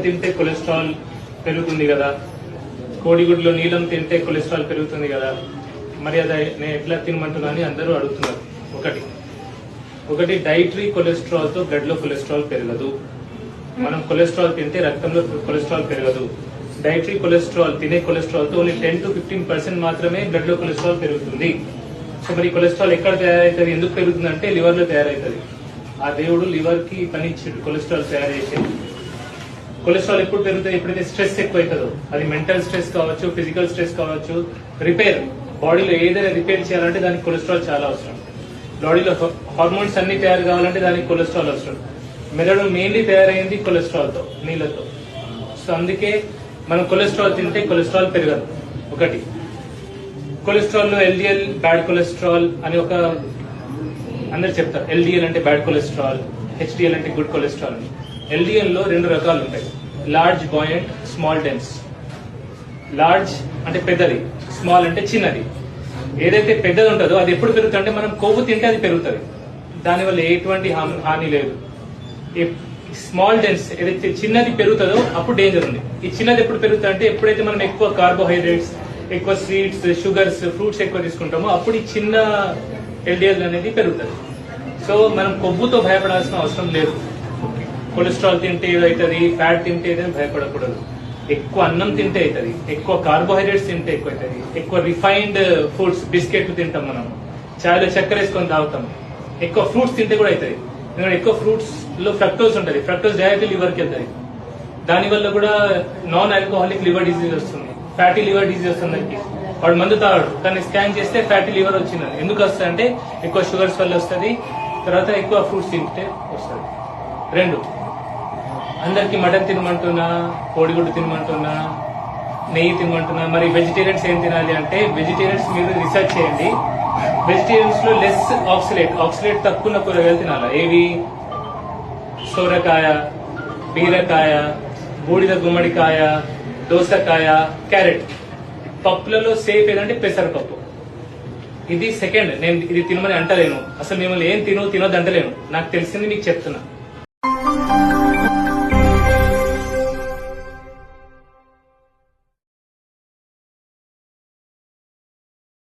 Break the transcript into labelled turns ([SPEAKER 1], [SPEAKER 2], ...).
[SPEAKER 1] తింటే కొలెస్ట్రాల్ పెరుగుతుంది కదా, కోడిగుడ్లో నీలం తింటే కొలెస్ట్రాల్ పెరుగుతుంది కదా, మరి అది నేను ఎట్లా తినమంటున్నా అని అందరూ అడుగుతున్నారు. ఒకటి డైటరీ కొలెస్ట్రాల్ తో బ్లడ్ లో కొలెస్ట్రాల్ పెరగదు. మనం కొలెస్ట్రాల్ తింటే రక్తంలో కొలెస్ట్రాల్ పెరగదు. డైటరీ కొలెస్ట్రాల్ తినే కొలెస్ట్రాల్ తో ఓన్లీ 10 to 15% మాత్రమే బ్లడ్ లో కొలెస్ట్రాల్ పెరుగుతుంది. సో మరి కొలెస్ట్రాల్ ఎక్కడ తయారవుతుంది, ఎందుకు పెరుగుతుంది అంటే లివర్ లో తయారవుతుంది. ఆ దేవుడు లివర్ కి పని ఇచ్చాడు కొలెస్ట్రాల్ తయారు చేసి. కొలెస్ట్రాల్ ఎప్పుడు పెరుగుతుంది, ఎప్పుడైతే స్ట్రెస్ ఎక్కువ అవుతుందో, అది మెంటల్ స్ట్రెస్ కావచ్చు, ఫిజికల్ స్ట్రెస్ కావచ్చు, రిపేర్ బాడీలో ఏదైనా రిపేర్ చేయాలంటే దానికి కొలెస్ట్రాల్ చాలా అవసరం. బాడీలో హార్మోన్స్ అన్ని తయారు కావాలంటే దానికి కొలెస్ట్రాల్ అవసరం. మెదడు మెయిన్లీ తయారైంది కొలెస్ట్రాల్ తో, నీళ్లతో. సో అందుకే మనం కొలెస్ట్రాల్ తింటే కొలెస్ట్రాల్ పెరగదు. ఒకటి కొలెస్ట్రాల్ లో ఎల్డిఎల్ బ్యాడ్ కొలెస్ట్రాల్ అని ఒక అందరు చెప్తారు. ఎల్డిఎల్ అంటే బ్యాడ్ కొలెస్ట్రాల్, హెచ్డిఎల్ అంటే గుడ్ కొలెస్ట్రాల్ అని. ఎల్డిఎల్ లో 2 రకాలు ఉంటాయి, లార్జ్ బాయంట్, స్మాల్ డెన్స్. లార్జ్ అంటే పెద్దది, స్మాల్ అంటే చిన్నది. ఏదైతే పెద్దది ఉంటుందో అది ఎప్పుడు పెరుగుతుంది అంటే మనం కొవ్వు తింటే అది పెరుగుతుంది, దానివల్ల ఎటువంటి హాని లేదు. స్మాల్ డెన్స్ ఏదైతే చిన్నది పెరుగుతుందో అప్పుడు డేంజర్ ఉంది. ఈ చిన్నది ఎప్పుడు పెరుగుతుంది అంటే ఎప్పుడైతే మనం ఎక్కువ కార్బోహైడ్రేట్స్, ఎక్కువ స్వీట్స్, షుగర్స్, ఫ్రూట్స్ ఎక్కువ తీసుకుంటామో అప్పుడు ఈ చిన్న ఎల్డిఎల్ అనేది పెరుగుతుంది. సో మనం కొవ్వుతో భయపడాల్సిన అవసరం లేదు. కొలెస్ట్రాల్ తింటే ఏదవుతుంది, ఫ్యాట్ తింటే ఏదైనా భయపడకూడదు. ఎక్కువ అన్నం తింటే అవుతుంది, ఎక్కువ కార్బోహైడ్రేట్స్ తింటే ఎక్కువ అవుతుంది, ఎక్కువ రిఫైన్డ్ ఫుడ్స్, బిస్కెట్లు తింటాం మనం, చాయ్లో చక్కెర వేసుకొని తాగుతాం, ఎక్కువ ఫ్రూట్స్ తింటే కూడా అవుతుంది. ఎందుకంటే ఎక్కువ ఫ్రూట్స్ లో ఫ్రక్టోజ్ ఉంటుంది, ఫ్రక్టోజ్ డైరెక్ట్ లివర్కి వెళ్తుంది. దానివల్ల కూడా నాన్ ఆల్కహాలిక్ లివర్ డిసీజ్ వస్తుంది, ఫ్యాటీ లివర్ డిసీజ్ వస్తుంది. వాడు మందు తాగాడు కానీ స్కాన్ చేస్తే ఫ్యాటీ లివర్ వచ్చింది. ఎందుకు వస్తుంది అంటే ఎక్కువ షుగర్స్ వల్ల వస్తుంది, తర్వాత ఎక్కువ ఫ్రూట్స్ తింటే వస్తుంది. 2 అందరికి మటన్ తినమంటున్నా, కోడిగుడ్డు తినమంటున్నా, నెయ్యి తినమంటున్నా. మరి వెజిటేరియన్స్ ఏం తినాలి అంటే వెజిటేరియన్స్ మీరు రీసెర్చ్ చేయండి. వెజిటేరియన్స్ లో లెస్ ఆక్సిలేట్ తక్కువ కూరగాయలు తినాలి. ఏవి? సోరకాయ, బీరకాయ, బూడిద గుమ్మడికాయ, దోసకాయ, క్యారెట్. పప్పులలో సేఫ్ ఏదంటే పెసరపప్పు. ఇది సెకండ్. నేను ఇది తినమని అంటలేను, అసలు మిమ్మల్ని ఏం తినొద్దు అంటలేను, నాకు తెలిసింది మీకు చెప్తున్నా.